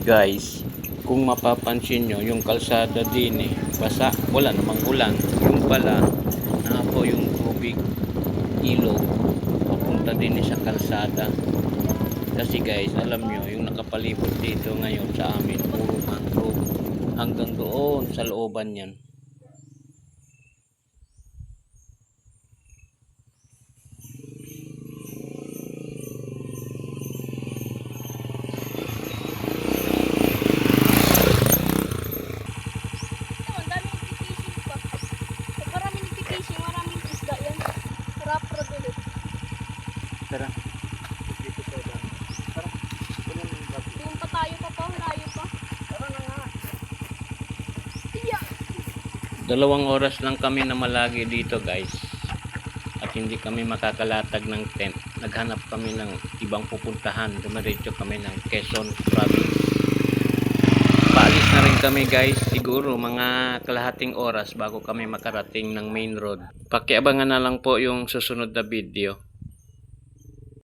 Guys, kung mapapansin nyo, yung kalsada din basa, wala namang ulan. Yung pala, po yung tubig, ilog, papunta din sa kalsada. Kasi guys, alam nyo, yung nakapalibot dito ngayon sa amin, puro mangrove. Hanggang doon sa looban yan. Tara. Dito sa daan. Tara. Doon pa tayo pa, layo pa. Tara na nga. 2 oras lang kami na malagi dito guys. At hindi kami makakalatag ng tent. Naghanap kami ng ibang pupuntahan. Dumiretso kami ng Quezon Province. Paalis na rin kami guys. Siguro mga kalahating oras bago kami makarating ng main road. Pakiabangan na lang po yung susunod na video.